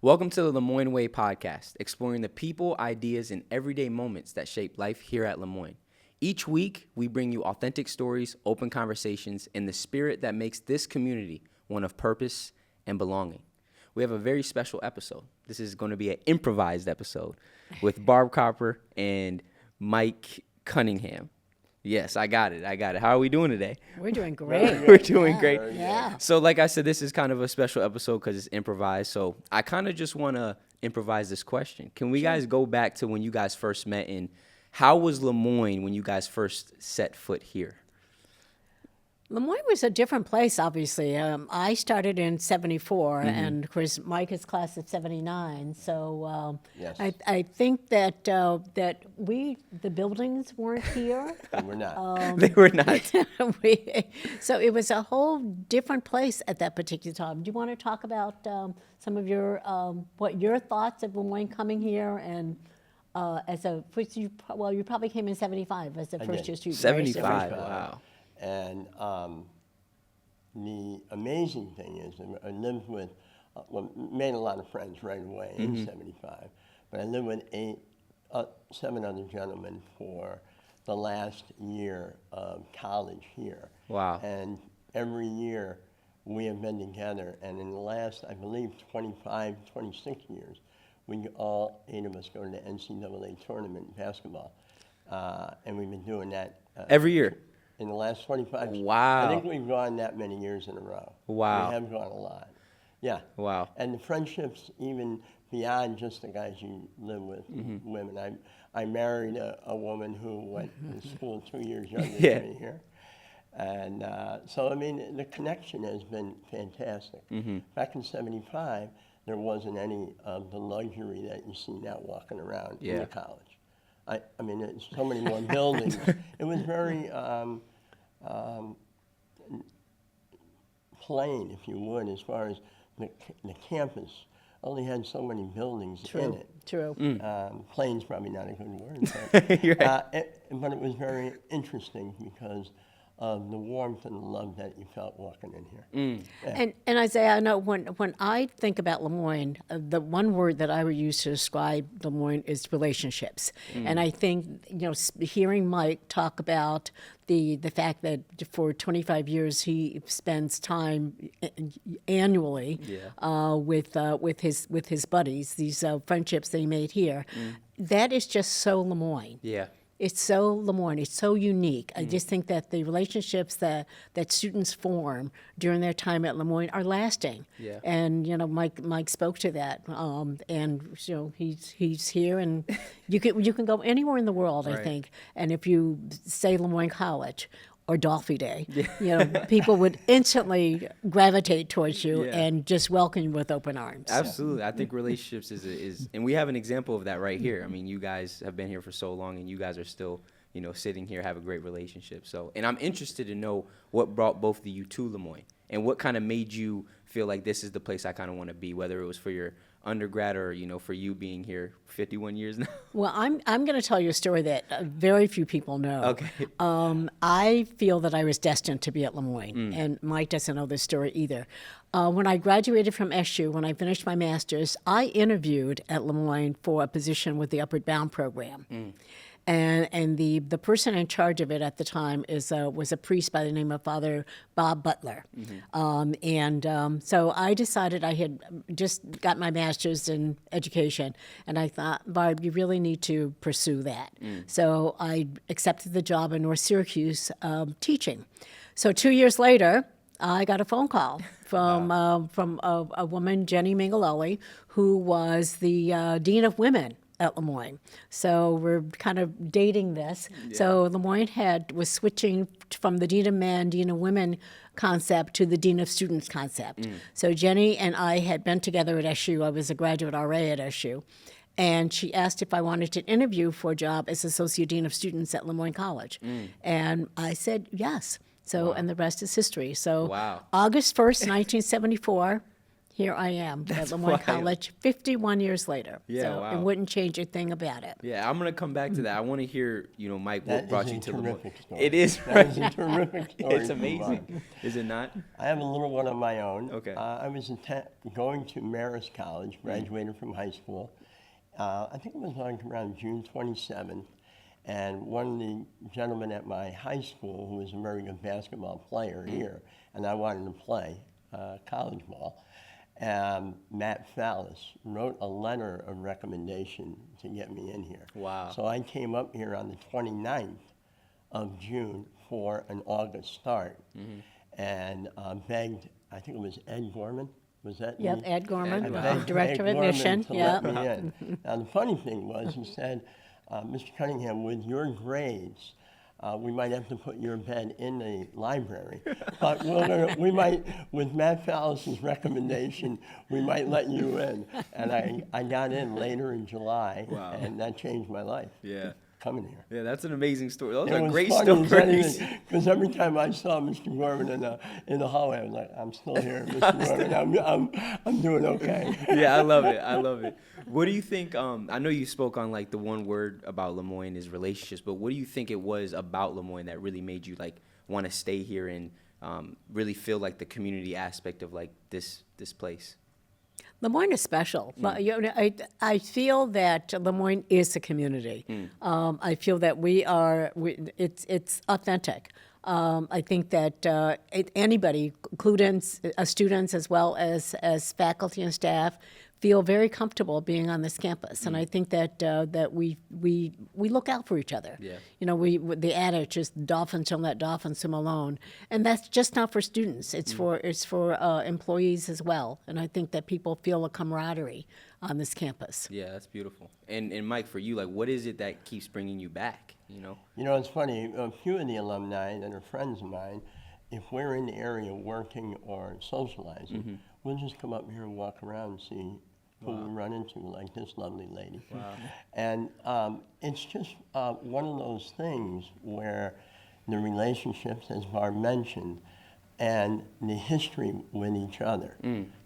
Welcome to the Moyne Way Podcast, exploring the people, ideas, and everyday moments that shape life here at Moyne. Each week, we bring you authentic stories, open conversations, and the spirit that makes this community one of purpose and belonging. We have a very special episode. This is going to be an improvised episode with Barb Karper and Mike Cunningham. Yes, I got it. How are we doing today? We're doing great. We're doing great. Yeah. So like I said, this is kind of a special episode because it's improvised. So I kind of just want to improvise this question. Can we guys go back to when you guys first met, and how was Moyne when you guys first set foot here? Moyne was a different place, obviously. I started in 74, and of course, Mike is class of 79. So Yes. I think that the buildings weren't here. And we're not. They were not. So it was a whole different place at that particular time. Do you want to talk about some of your what your thoughts of Moyne coming here and you probably came in 75 as a first year student. 75. Right? Wow. And the amazing thing is, I lived with, made a lot of friends right away in 75, but I lived with 7 other gentlemen for the last year of college here. Wow. And every year we have been together, and in the last, I believe, 25, 26 years, we all 8 of us go to the NCAA tournament in basketball, and we've been doing that. Every year? In the last 25 years. Wow. I think we've gone that many years in a row. Wow. We have gone a lot. Yeah. Wow. And the friendships, even beyond just the guys you live with, women. I married a woman who went to school 2 years younger than me here. And so, I mean, the connection has been fantastic. Back in 75, there wasn't any of the luxury that you see now walking around in the college. I mean, there's so many more buildings. It was very plain, if you would, as far as the campus only had so many buildings in it. True. Plain's probably not a good word, but, You're right. but it was very interesting because of the warmth and the love that you felt walking in here. Yeah. And Isaiah, I know when I think about Moyne, the one word that I would use to describe Moyne is relationships. And I think, hearing Mike talk about the fact that for 25 years he spends time annually with his buddies, these friendships that he made here, that is just so Moyne. Yeah. It's so Moyne. It's so unique. I just think that the relationships that students form during their time at Moyne are lasting. Yeah. And Mike spoke to that. And he's here, and you can go anywhere in the world, I think. And if you say Moyne College or Dolphy Day, people would instantly gravitate towards you and just welcome you with open arms. Absolutely. I think relationships is, and we have an example of that right here. I mean, you guys have been here for so long, and you guys are still, sitting here, have a great relationship. So, and I'm interested to know what brought both of you to Moyne, and what kind of made you feel like this is the place I kind of want to be, whether it was for your undergrad or, for you being here 51 years now. Well, I'm going to tell you a story that very few people know. Okay. I feel that I was destined to be at Moyne, and Mike doesn't know this story either. When I graduated from SU, when I finished my master's, I interviewed at Moyne for a position with the Upward Bound program. And the person in charge of it at the time was a priest by the name of Father Bob Butler. So I decided, I had just got my master's in education, and I thought, Barb, you really need to pursue that. So I accepted the job in North Syracuse teaching. So 2 years later, I got a phone call from a woman, Jenny Mingalelli, who was the Dean of Women at Moyne. So we're kind of dating this. Yeah. So Moyne was switching from the Dean of Men, Dean of Women concept to the Dean of Students concept. So Jenny and I had been together at SU. I was a graduate RA at SU. And she asked if I wanted to interview for a job as Associate Dean of Students at Moyne College. And I said yes. So, and the rest is history. So August 1st, 1974, here I am at Moyne College 51 years later. Yeah, so wow. it wouldn't change a thing about it. Yeah, I'm gonna come back to that. I want to hear, Mike, what brought you to Lemoyne. Story. It is. That is a terrific story. It's amazing. Is it not? I have a little one of my own. Okay. I was going to Marist College, graduated from high school. I think it was around June 27th. And one of the gentlemen at my high school, who was a very good basketball player here, and I wanted to play college ball, Matt Fallis, wrote a letter of recommendation to get me in here. Wow. So I came up here on the 29th of June for an August start, and begged, I think it was Ed Gorman, was that Yep, me? Ed Gorman, I begged Director of Ed Gorman Admission. to Yep. let me in. Now the funny thing was, he said, Mr. Cunningham, with your grades, we might have to put your bed in the library, but we might, with Matt Fallis' recommendation, we might let you in. And I got in later in July, Wow. and that changed my life. Yeah. Coming here. Yeah, that's an amazing story. Those It are was great funny stories. because every time I saw Mr. Gorman in the hallway, I was like, I'm still here, Mr. Gorman. I'm doing okay. Yeah, I love it. I love it. What do you think? I know you spoke on like the one word about Lemoyne is relationships, but what do you think it was about Lemoyne that really made you like want to stay here and really feel like the community aspect of like this place? Lemoyne is special. I feel that Lemoyne is a community. I feel that it's authentic. I think that anybody, students as well as faculty and staff, feel very comfortable being on this campus, and I think that we look out for each other. Yeah. The adage is dolphins don't let dolphins swim alone, and that's just not for students. It's for employees as well, and I think that people feel a camaraderie on this campus. Yeah, that's beautiful. And Mike, for you, like, what is it that keeps bringing you back? It's funny. A few of the alumni that are friends of mine, if we're in the area working or socializing, we'll just come up here and walk around and see who we run into, like this lovely lady. Wow. And it's just one of those things where the relationships, as Barb mentioned, and the history with each other,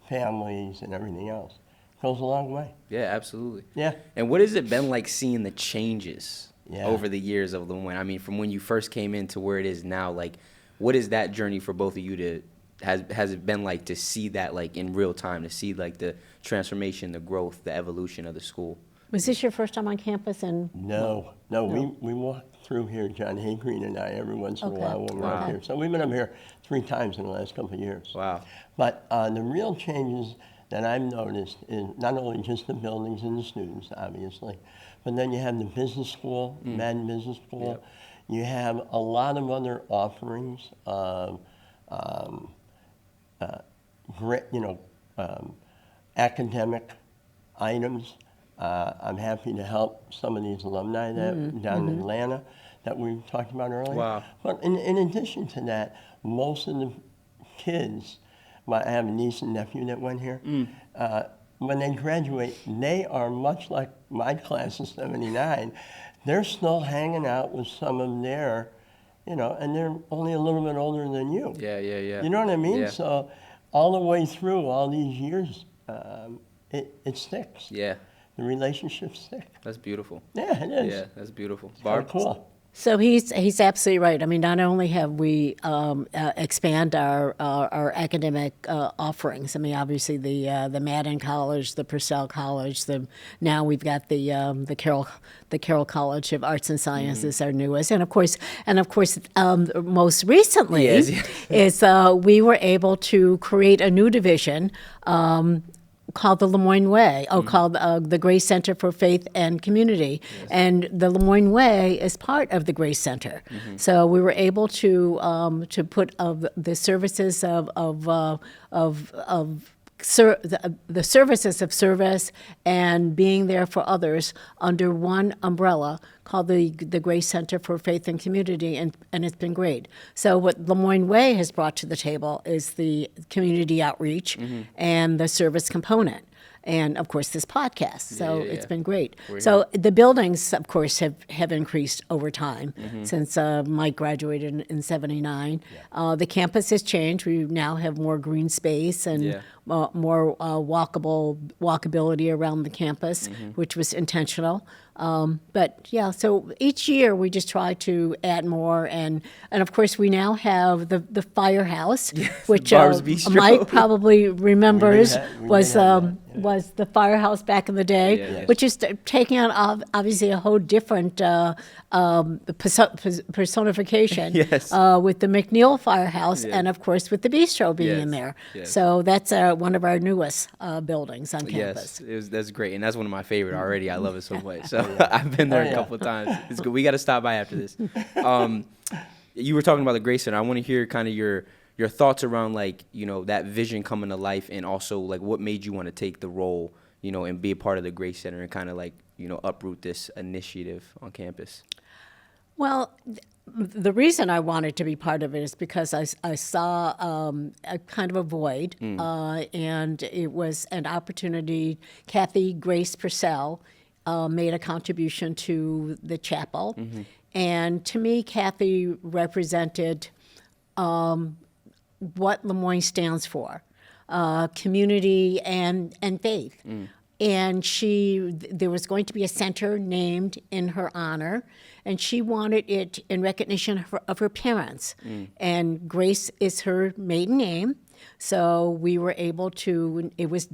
families and everything else, goes a long way. Yeah, absolutely. Yeah. And what has it been like seeing the changes Yeah. over the years of Lemoyne? I mean, from when you first came in to where it is now, like, what is that journey for both of you has it been like to see that like in real time, to see like the transformation, the growth, the evolution of the school? Was this your first time on campus? No. We walk through here, John Haygreen and I, every once in a while when we're up here. So we've been up here 3 times in the last couple of years. Wow. But the real changes that I've noticed is not only just the buildings and the students, obviously, but then you have the business school, Madden Business School. Yep. You have a lot of other offerings of academic items. I'm happy to help some of these alumni that down in Atlanta that we talked about earlier. Wow. But in addition to that, most of the kids, I have a niece and nephew that went here, when they graduate, they are much like my class of 79. They're still hanging out with some of their, and they're only a little bit older than you. Yeah. You know what I mean? Yeah. So all the way through all these years, it sticks. Yeah. The relationships stick. That's beautiful. Yeah, it is. Yeah, that's beautiful. Very Barb? cool. So he's absolutely right. I mean, not only have we expand our academic offerings. I mean, obviously the Madden College, the Purcell College. Now we've got the Carroll College of Arts and Sciences, our newest, and of course, most recently Yes. is we were able to create a new division. Called the Moyne Way, called the Grace Center for Faith and Community. Yes. And the Moyne Way is part of the Grace Center. So we were able to put the services the services of service and being there for others under one umbrella called the Grace Center for Faith and Community, and it's been great. So what Moyne Way has brought to the table is the community outreach and the service component. and of course this podcast. So yeah. it's been great. We're So the buildings, of course, have increased over time since Mike graduated in 79. The campus has changed. We now have more green space and Yeah. more walkability around the campus, which was intentional. But yeah, so each year we just try to add more, and of course we now have the firehouse, which Barb's Bistro. Mike probably remembers we was did have that, was the firehouse back in the day, Yeah, yeah. which is taking on obviously a whole different personification Yes. with the McNeil Firehouse, Yeah. and of course with the bistro being in Yes, there. yes. So that's one of our newest buildings on campus. Yes, that's great, and that's one of my favorite already. I love it so much. So I've been there a couple of times. It's good. We got to stop by after this. You were talking about the Grace Center. I want to hear kind of your thoughts around that vision coming to life, and also like what made you want to take the role, and be a part of the Grace Center and kind of uproot this initiative on campus. Well, the reason I wanted to be part of it is because I saw a kind of a void, and it was an opportunity. Kathy Grace Purcell made a contribution to the chapel, and to me, Kathy represented what Lemoyne stands for, community and faith. And there was going to be a center named in her honor, and she wanted it in recognition of her parents. And Grace is her maiden name, so we were able to. It was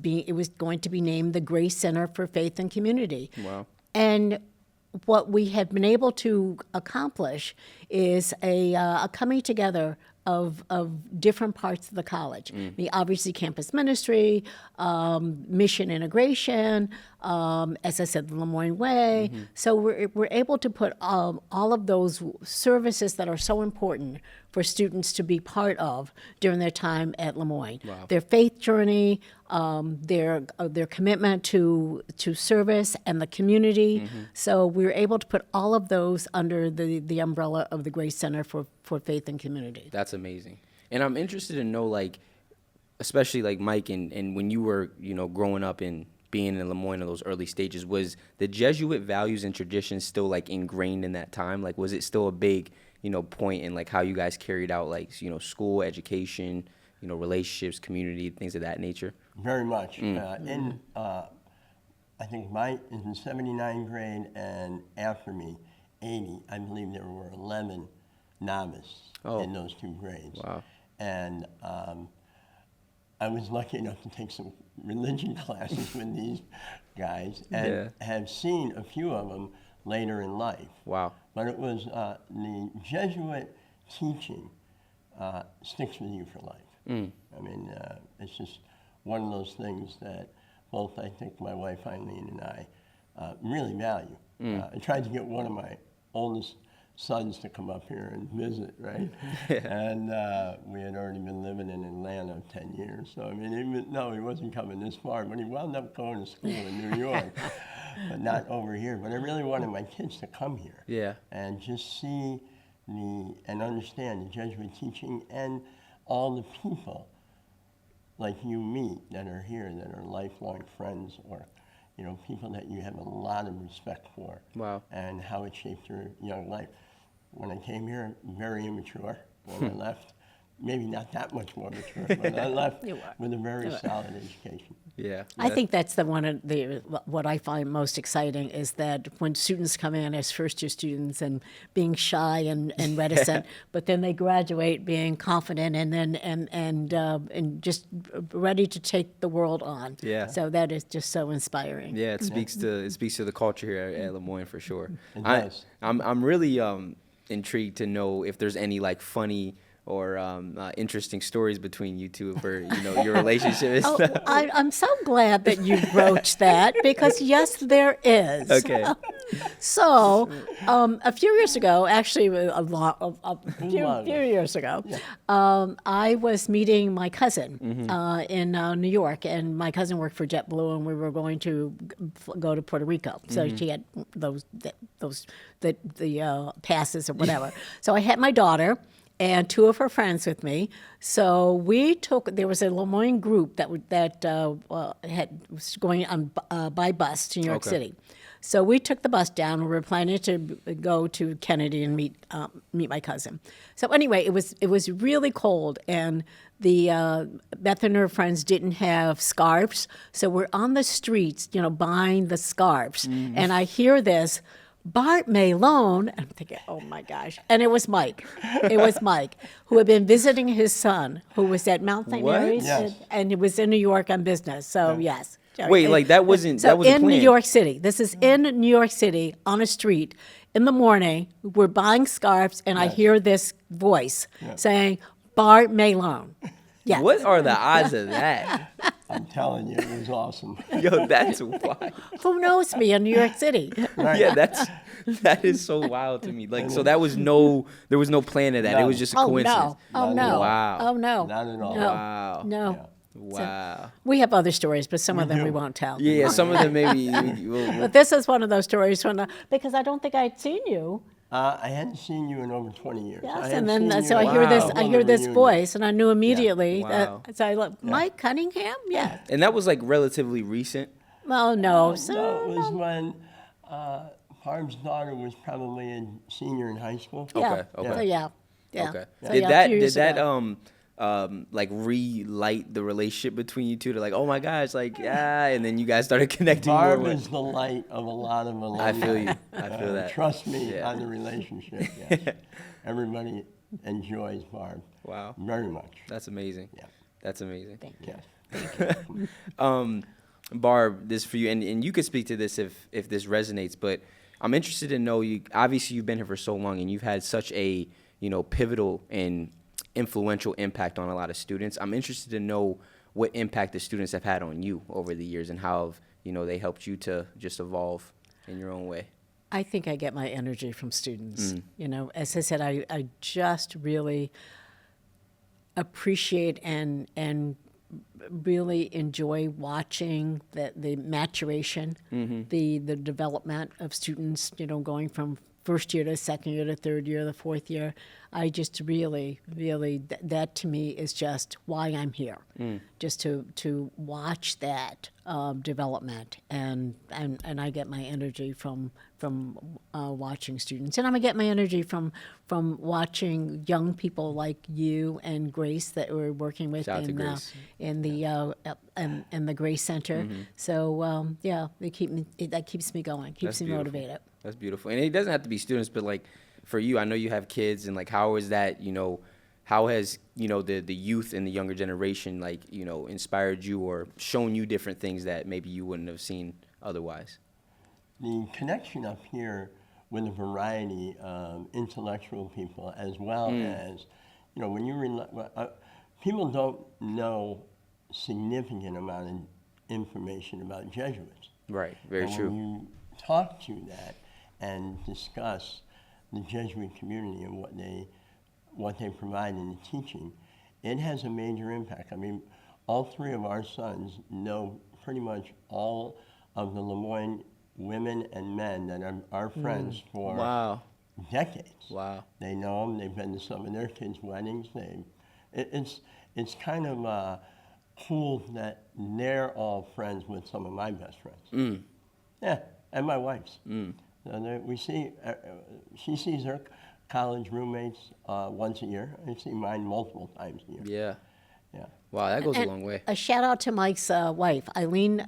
going to be named the Grace Center for Faith and Community. Wow. And what we have been able to accomplish is a coming together of different parts of the college. Obviously, campus ministry, mission integration, as I said, the Moyne Way. So we're able to put all of those services that are so important for students to be part of during their time at Lemoyne. Wow. Their faith journey, their commitment to service and the community. So we were able to put all of those under the umbrella of the Grace Center for Faith and Community. That's amazing. And I'm interested to know, especially Mike, and when you were, growing up and being in Lemoyne in those early stages, was the Jesuit values and traditions still ingrained in that time? Was it still a big, point in how you guys carried out school, education, relationships, community, things of that nature? Very much. I think Mike is in 79 grade, and after me, 80, I believe there were 11 novices in those two grades. Wow. And I was lucky enough to take some religion classes with these guys, and have seen a few of them later in life. Wow. But it was the Jesuit teaching sticks with you for life. I mean, it's just one of those things that both, I think, my wife Eileen and I really value. I tried to get one of my oldest sons to come up here and visit, right? And we had already been living in Atlanta 10 years. So, I mean, he wasn't coming this far, but he wound up going to school in New York, but not over here. But I really wanted my kids to come here and just see and understand the Jesuit teaching and all the people like you meet that are here that are lifelong friends, or people that you have a lot of respect for. Wow. And how it shaped your young life. When I came here, very immature. When I left, maybe not that much more mature, but I left with a very solid education. Yeah. I think that's what I find most exciting is that when students come in as first-year students and being shy and reticent, but then they graduate being confident and just ready to take the world on. Yeah. So that is just so inspiring. Yeah, it speaks to the culture here at Lemoyne for sure. It does. I'm really intrigued to know if there's any funny or interesting stories between you two for your relationship. I'm so glad that you broached that, because yes, there is. Okay. So a few years ago, actually a few years ago, I was meeting my cousin in New York, and my cousin worked for JetBlue, and we were going to go to Puerto Rico. So she had the passes or whatever. So I had my daughter. and two of her friends with me. So there was a Lemoyne group that was going on by bus to New York City. So we took the bus down. We were planning to go to Kennedy and meet my cousin. So anyway, it was really cold, and the Beth and her friends didn't have scarves. So we're on the streets, buying the scarves, and I hear this. Bart Malone, I'm thinking, oh my gosh. And it was Mike. It was Mike, who had been visiting his son, who was at Mount St. Mary's, Yes. and he was in New York on business. So, yes. Wait, like that wasn't So in New planned. York City. This is in New York City on a street in the morning. We're buying scarves, and I hear this voice saying, Bart Malone. Yes. What are the odds of that? I'm telling you, it was awesome. Yo, that's wild. Who knows me in New York City? Yeah, that is so wild to me. Like, so there was no plan of that. It was just a coincidence. Oh, no. Wow. Oh, no. Not at all. No. Wow. No. Yeah. Wow. We have other stories, but some of them we won't tell. Yeah, some of them maybe. But this is one of those stories because I don't think I'd seen you. I hadn't seen you in over 20 years. Yes, I and hadn't then seen so you I hear this. on I the hear this reunion. voice, and I knew immediately. Wow. So I look, Mike Cunningham. Yeah. And that was like relatively recent. Well, no. So, No, it was when Barb's daughter was probably a senior in high school. yeah. Okay, So, yeah. Yeah. Okay. So, Did yeah, a that few years ago. like relight the relationship between you two to like, oh my gosh, like and then you guys started connecting more. Barb is the light of a lot of alumni. I feel you. I feel that. Trust me Yeah. on the relationship. Yes. Everybody enjoys Barb Wow. very much. That's amazing. Yeah. That's amazing. Yes. Barb, this for you, and you could speak to this if this resonates, but I'm interested to know you. Obviously, you've been here for so long, and you've had such a pivotal and influential impact on a lot of students. I'm interested to know what impact the students have had on you over the years, and how they helped you to just evolve in your own way. I think I get my energy from students. As I said, I just really appreciate and really enjoy watching the maturation, the development of students, going from first year to second year to third year to fourth year. I just really, that to me is just why I'm here, just to watch that development, and I get my energy from watching students, and I get my energy from watching young people like you and Grace that we're working with Shout out to Grace. in the Grace Center. So that keeps me going, keeps That's me beautiful. motivated. That's beautiful. And it doesn't have to be students, but like for you, I know you have kids, and like how is that, how has, the youth and the younger generation like, inspired you or shown you different things that maybe you wouldn't have seen otherwise? The connection up here with a variety of intellectual people, as well as, when you people don't know significant amount of information about Jesuits. Right. Very And true. when you talk to that and discuss the Jesuit community and what they provide in the teaching, it has a major impact. I mean, all three of our sons know pretty much all of the Lemoyne women and men that are our friends for Wow. decades. Wow. They know them. They've been to some of their kids' weddings. It's kind of cool that they're all friends with some of my best friends. Yeah, and my wife's. So she sees her college roommates once a year. I see mine multiple times a year. Yeah. Yeah. Wow, that goes a And long way. A shout out to Mike's wife. Eileen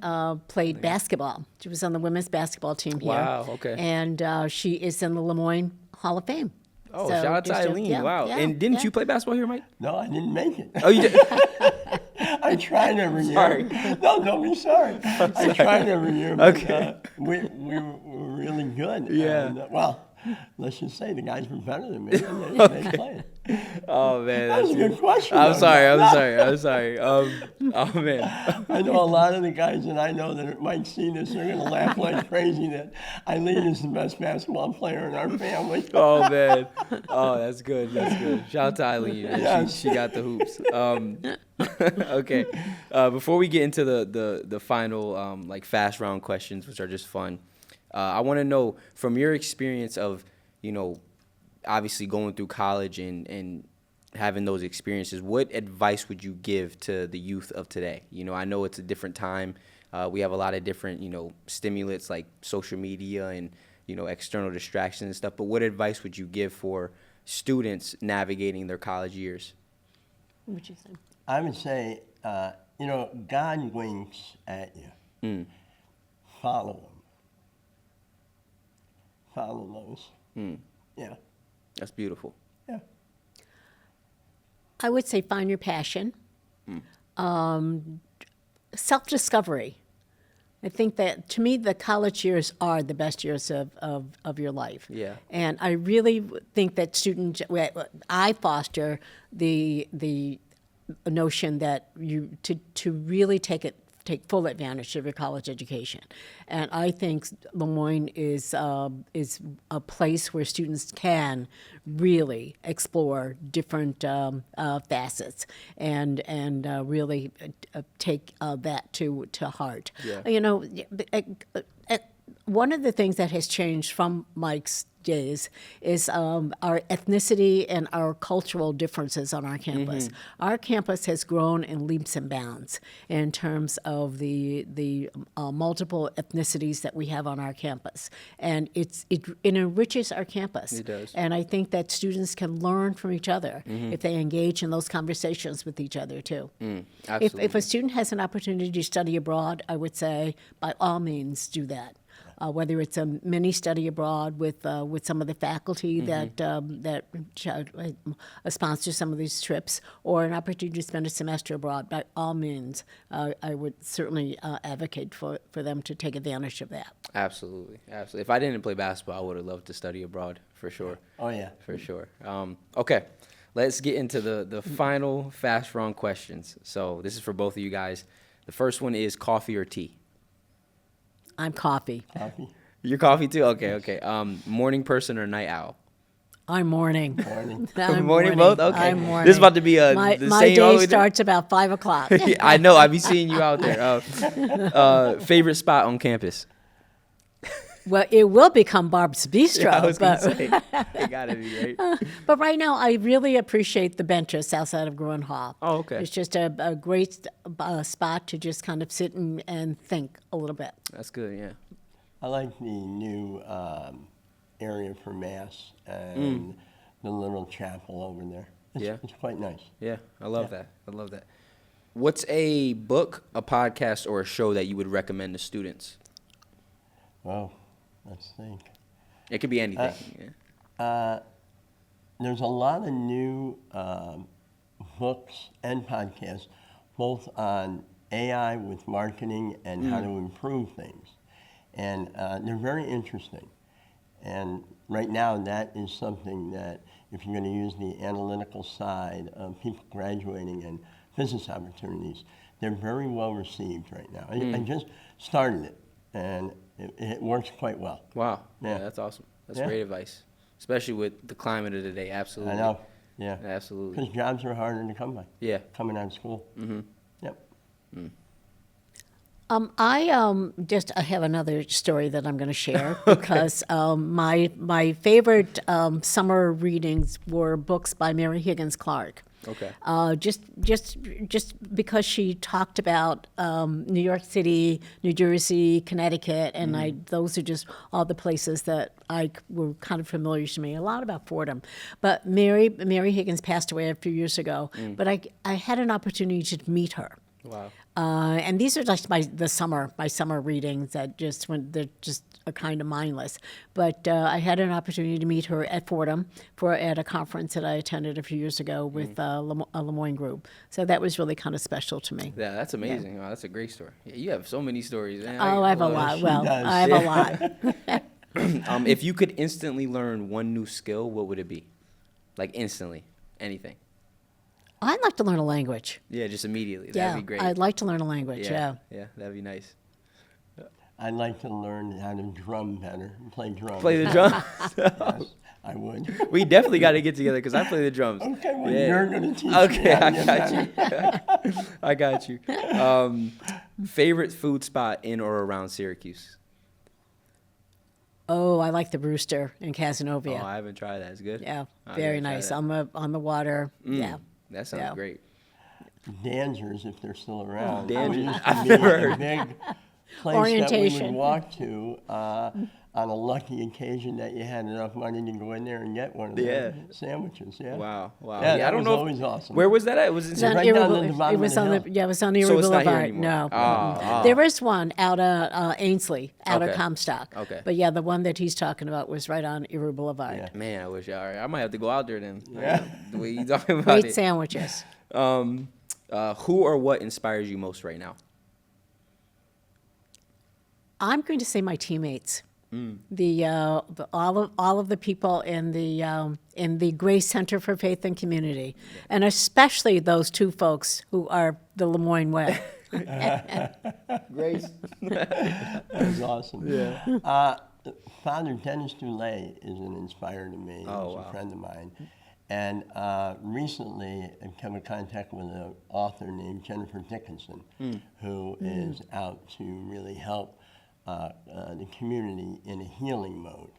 played basketball. She was on the women's basketball team here. Wow, okay. And she is in the Lemoyne Hall of Fame. Oh, So shout out to just Eileen. yeah, Wow. yeah, And didn't yeah. you play basketball here, Mike? No, I didn't make it. Oh, you did? I tried every year. Sorry. No, don't be sorry. I tried every year, but Okay. we were really good. Yeah. And, well, let's just say the guys were better than me, and they played. Oh, man. That was a good question. I'm though. sorry. Oh, man. I know a lot of the guys that I know that might see this, they're going to laugh like crazy that Eileen is the best basketball player in our family. Oh, man. Oh, that's good. That's good. Shout out to Eileen. Man. Yes. She got the hoops. Okay. Before we get into the final like fast round questions, which are just fun, I want to know from your experience of, obviously going through college and having those experiences, what advice would you give to the youth of today? I know it's a different time. We have a lot of different, stimulants like social media and, external distractions and stuff. But what advice would you give for students navigating their college years? What would you say? I would say, God winks at you. Follow him. Follow those. Yeah. That's beautiful. Yeah. I would say find your passion. Self-discovery. I think that, to me, the college years are the best years of your life. Yeah. And I really think that I foster the notion that to really take full advantage of your college education. And I think Lemoyne is a place where students can really explore different facets and really take that to heart. Yeah. One of the things that has changed from Mike's days is our ethnicity and our cultural differences on our campus. Our campus has grown in leaps and bounds in terms of the multiple ethnicities that we have on our campus, and it enriches our campus. It does. And I think that students can learn from each other if they engage in those conversations with each other too. Absolutely. If a student has an opportunity to study abroad, I would say by all means do that. Whether it's a mini study abroad with some of the faculty that sponsor some of these trips, or an opportunity to spend a semester abroad, by all means, I would certainly advocate for them to take advantage of that. Absolutely. If I didn't play basketball, I would have loved to study abroad, for sure. Oh, yeah. For sure. Okay, let's get into the final fast run questions. So this is for both of you guys. The first one is coffee or tea? I'm coffee. Coffee. You're coffee too? Okay. Morning person or night owl? I'm morning. Morning. I'm Morning both? Okay. I'm morning. This is about to be my the my same all the day way starts about 5 o'clock. Yeah, I know. I be seeing you out there. Favorite spot on campus? Well, it will become Barb's Bistro. Yeah, I was going to but, say. It got to be, right? but right now, I really appreciate the benches outside of Gruen Hall. Oh, okay. It's just a great spot to just kind of sit and think a little bit. That's good, yeah. I like the new area for Mass and the little chapel over there. It's quite nice. Yeah, I love that. What's a book, a podcast, or a show that you would recommend to students? Well, let's think. It could be anything. There's a lot of new books and podcasts, both on AI with marketing and how to improve things. And they're very interesting. And right now, that is something that if you're going to use the analytical side of people graduating and business opportunities, they're very well received right now. I just started it, and it works quite well. Wow. Yeah. That's awesome. That's great advice, especially with the climate of today. Absolutely. I know. Yeah. Absolutely. Because jobs are harder to come by. Yeah. Coming out of school. Yep. I have another story that I'm going to share because my favorite summer readings were books by Mary Higgins Clark. Okay. Just because she talked about New York City, New Jersey, Connecticut, and those are just all the places that were kind of familiar to me. A lot about Fordham, but Mary Higgins passed away a few years ago. But I had an opportunity to meet her. Wow. And these are just my summer readings that they're just are kind of mindless. But I had an opportunity to meet her at Fordham at a conference that I attended a few years ago with a Lemoyne group. So that was really kind of special to me. Yeah, that's amazing. Wow, that's a great story. Yeah, you have so many stories. Man. I have a lot. Well, I have a lot. If you could instantly learn one new skill, what would it be? Like instantly, anything. I'd like to learn a language. Yeah, just immediately. Yeah, That'd be great. I'd like to learn a language. Yeah. Yeah, that'd be nice. I'd like to learn how to drum better, play drums. Play the drums? Yes, I would. We definitely got to get together because I play the drums. Okay, well, you're going to teach me. Okay, how I to got do you. I got you. Favorite food spot in or around Syracuse? Oh, I like the Brewster in Oh, Cazenovia. I haven't tried that. It's good. Yeah, I very gotta try nice. that. On the water. Yeah. That sounds Yeah. great. Dancers, if they're still around. Dancers. It used to I've be never a heard. big place Orientation. that we would walk to on a lucky occasion that you had enough money to go in there and get one of Yeah. the sandwiches. Yeah. Wow. Yeah, I that don't was know. always awesome. Where was that at? Was It was it? on right Erie down Boule- at the bottom it was of the on hill. yeah, it was on Erie So it's not here Boulevard. anymore. No. Oh. There is one out of Ainsley, out of Okay. Comstock. Okay. But yeah, the one that he's talking about was right on Erie Boulevard. Yeah. Man, I wish. All right, I might have to go out there then. Yeah. The way you talking about Great it. sandwiches. Who or what inspires you most right now? I'm going to say my teammates. Mm. All of the people in the Grace Center for Faith and Community, and especially those two folks who are the Moyne Way. Grace. That was awesome. Yeah. Father Dennis Dulé is an inspirer to me. Oh, He's wow. a friend of mine. And recently I've come in contact with an author named Jennifer Dickinson, who is out to really help the community in a healing mode.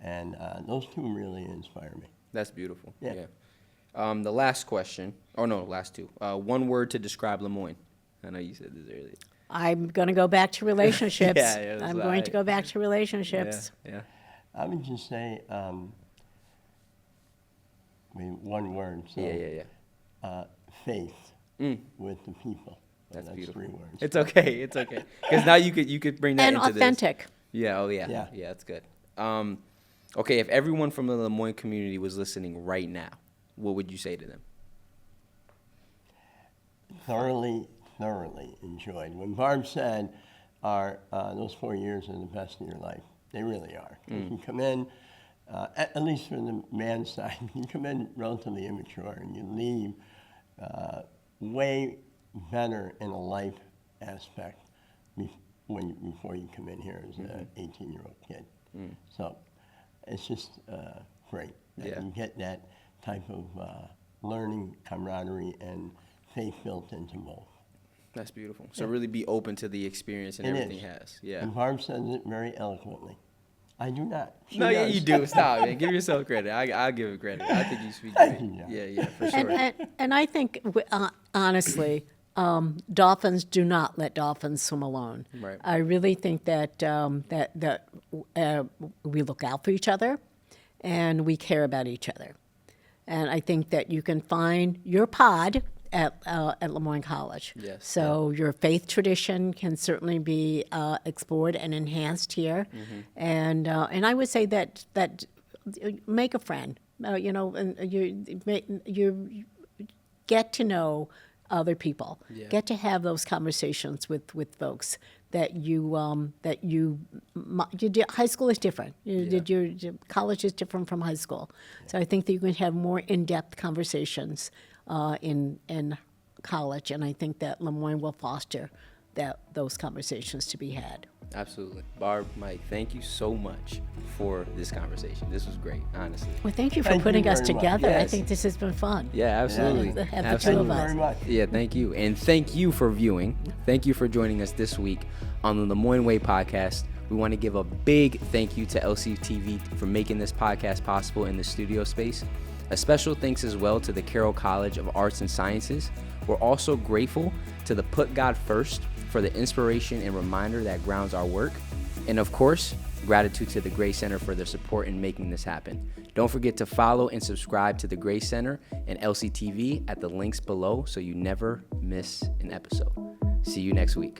And those two really inspire me. That's beautiful. Yeah. The last question. Oh no, last two. One word to describe Lemoyne. I know you said this earlier. I'm going to go back to relationships. Yeah, that's I'm going to right. go back to relationships. Yeah. I would just say, one word. So, faith with the people. That's beautiful. 3 words. It's okay. It's okay. Because now you could bring that And into this. authentic. Yeah. Oh yeah. Yeah. Yeah. That's good. Okay. If everyone from the Lemoyne community was listening right now, what would you say to them? Thoroughly enjoyed. When Barb said, those 4 years are the best of your life, they really are. You can come in, at least from the man's side, you come in relatively immature and you leave way better in a life aspect before you come in here as an 18-year-old kid. So it's just great that Yeah. you get that type of learning, camaraderie, and faith built into both. That's beautiful. So really be open to the experience and It everything is. has. Yeah. And Barb says it very eloquently. I do not. She No, yeah, does. you do. Stop, man. Give yourself credit. I'll give it credit. I think you speak Thank great. you, John. Yeah, for sure. And I think, honestly, dolphins do not let dolphins swim alone. Right. I really think that we look out for each other, and we care about each other. And I think that you can find your pod at Moyne College. Yes. So your faith tradition can certainly be explored and enhanced here. And I would say that make a friend. And you get to know other people. Yeah. Get to have those conversations with folks that you did. High school is different. Your college is different from high school. So I think that you can have more in-depth conversations in college, and I think that Lemoyne will foster those conversations to be had. Absolutely. Barb, Mike, thank you so much for this conversation. This was great, honestly. Well, thank you for Thank you putting us very much. together. I Yes. think this has been fun. Yeah, absolutely. Have the two Absolutely. of us. Very much. Yeah, thank you. And thank you for viewing. Thank you for joining us this week on the Moyne Way Podcast. We want to give a big thank you to LCTV for making this podcast possible in the studio space. A special thanks as well to the Carroll College of Arts and Sciences. We're also grateful to the Put God First for the inspiration and reminder that grounds our work. And of course, gratitude to the Grace Center for their support in making this happen. Don't forget to follow and subscribe to the Grace Center and LCTV at the links below so you never miss an episode. See you next week.